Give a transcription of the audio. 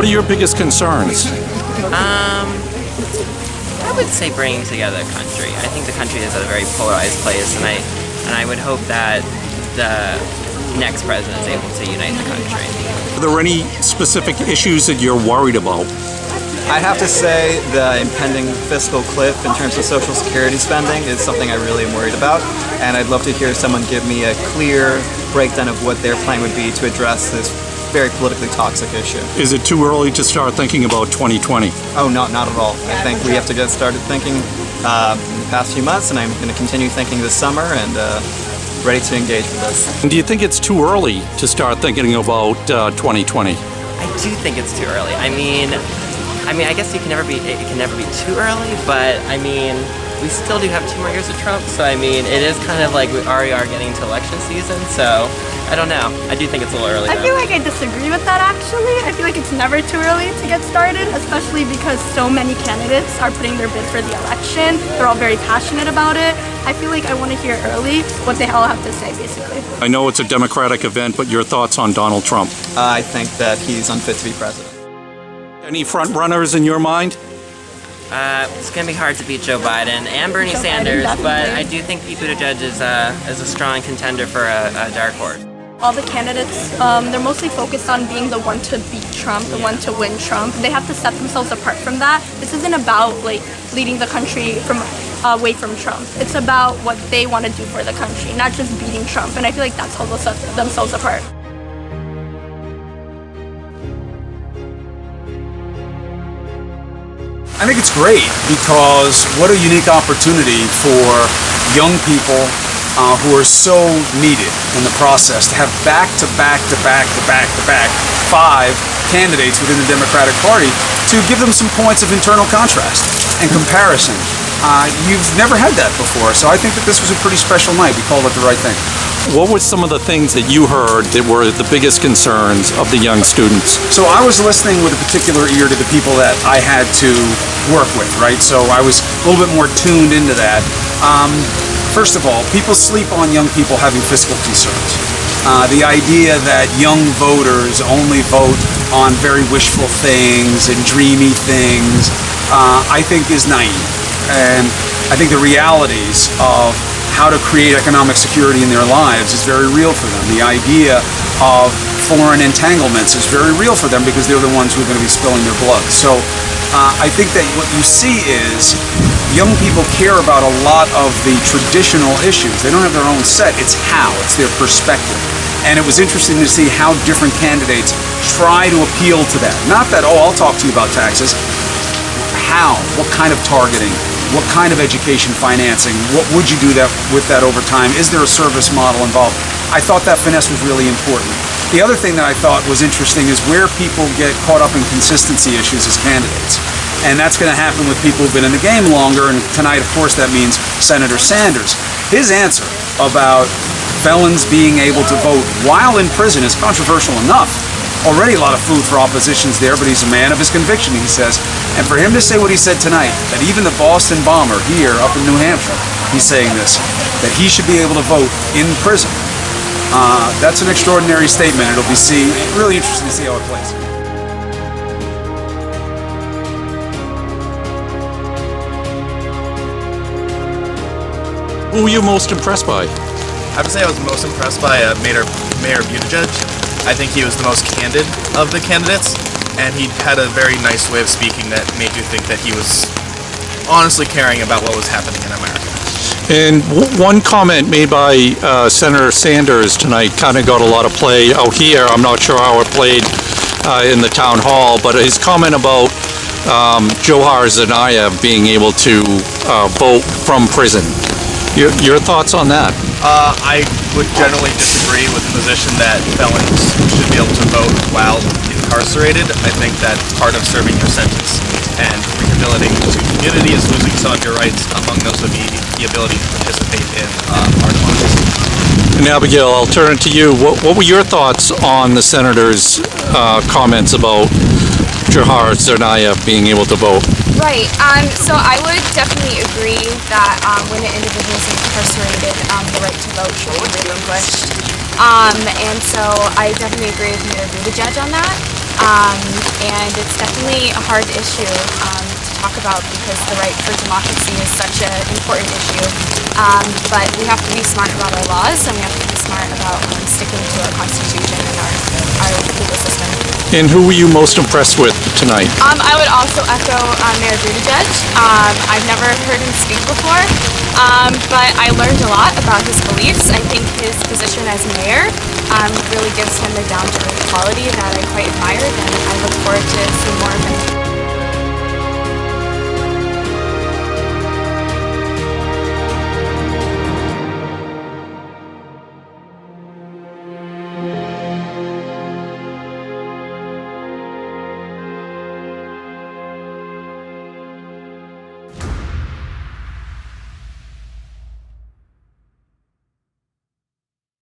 What are your biggest concerns? I would say bringing together the country. I think the country is a very polarized place, and I would hope that the next president is able to unite the country. Are there any specific issues that you're worried about? I have to say the impending fiscal cliff in terms of Social Security spending is something I really am worried about, and I'd love to hear someone give me a clear breakdown of what their plan would be to address this very politically toxic issue. Is it too early to start thinking about 2020? Oh, not at all. I think we have to get started thinking in the past few months, and I'm going to continue thinking this summer and ready to engage with this. Do you think it's too early to start thinking about 2020? I do think it's too early. I mean, I guess it can never be too early, but I mean, we still do have 2 more years of Trump, so I mean, it is kind of like we already are getting to election season, so I don't know. I do think it's a little early, I though. feel like I disagree with that, actually. I feel like it's never too early to get started, especially because so many candidates are putting their bid for the election. They're all very passionate about it. I feel like I want to hear early what they all have to say, basically. I know it's a Democratic event, but your thoughts on Donald Trump? I think that he's unfit to be president. Any front runners in your mind? It's going to be hard to beat Joe Biden and Bernie Sanders, but I do think Pete Buttigieg is a strong contender for a dark horse. All the candidates, they're mostly focused on being the one to beat Trump, the one to win Trump. They have to set themselves apart from that. This isn't about like leading the country away from Trump. It's about what they want to do for the country, not just beating Trump. And I feel like that's how they'll set themselves apart. I think it's great because what a unique opportunity for young people who are so needed in the process to have back-to-back 5 candidates within the Democratic Party to give them some points of internal contrast and comparison. You've never had that before, so I think that this was a pretty special night. We called it the right thing. What were some of the things that you heard that were the biggest concerns of the young students? So I was listening with a particular ear to the people that I had to work with, right? So I was a little bit more tuned into that. First of all, people sleep on young people having fiscal concerns. The idea that young voters only vote on very wishful things and dreamy things, I think is naive. And I think the realities of how to create economic security in their lives is very real for them. The idea of foreign entanglements is very real for them because they're the ones who are going to be spilling their blood. So I think that what you see is young people care about a lot of the traditional issues. They don't have their own set. It's how. It's their perspective. And it was interesting to see how different candidates try to appeal to that. Not that, oh, I'll talk to you about taxes. How? What kind of targeting? What kind of education financing? What would you do with that over time? Is there a service model involved? I thought that finesse was really important. The other thing that I thought was interesting is where people get caught up in consistency issues as candidates. And that's going to happen with people who've been in the game longer, and tonight, of course, that means Senator Sanders. His answer about felons being able to vote while in prison is controversial enough. Already a lot of food for oppositions there, but he's a man of his conviction, he says. And for him to say what he said tonight, that even the Boston bomber here up in New Hampshire, he's saying this, that he should be able to vote in prison. That's an extraordinary statement. It'll be really interesting to see how it plays. Who were you most impressed by? I would say I was most impressed by Mayor Buttigieg. I think he was the most candid of the candidates, and he had a very nice way of speaking that made you think that he was honestly caring about what was happening in America. And one comment made by Senator Sanders tonight kind of got a lot of play out here. I'm not sure how it played in the town hall, but his comment about Johar Tsarnaev being able to vote from prison. Your thoughts on that? I would generally disagree with the position that felons should be able to vote while incarcerated. I think that part of serving your sentence and rehabilitating to community is losing some of your rights. Among those would be the ability to participate in our democracy. And Abigail, I'll turn it to you. What were your thoughts on the senator's comments about Johar Tsarnaev being able to vote? Right. So I would definitely agree that when an individual is incarcerated, the right to vote should be relinquished. And so I definitely agree with Mayor Buttigieg on that. And it's definitely a hard issue to talk about because the right for democracy is such an important issue. But we have to be smart about our laws, and we have to be smart about sticking to our constitution and our legal system. And who were you most impressed with tonight? I would also echo Mayor Buttigieg. I've never heard him speak before, but I learned a lot about his beliefs. I think his position as mayor really gives him a down-to-earth quality that I quite admired, and I look forward to seeing more of him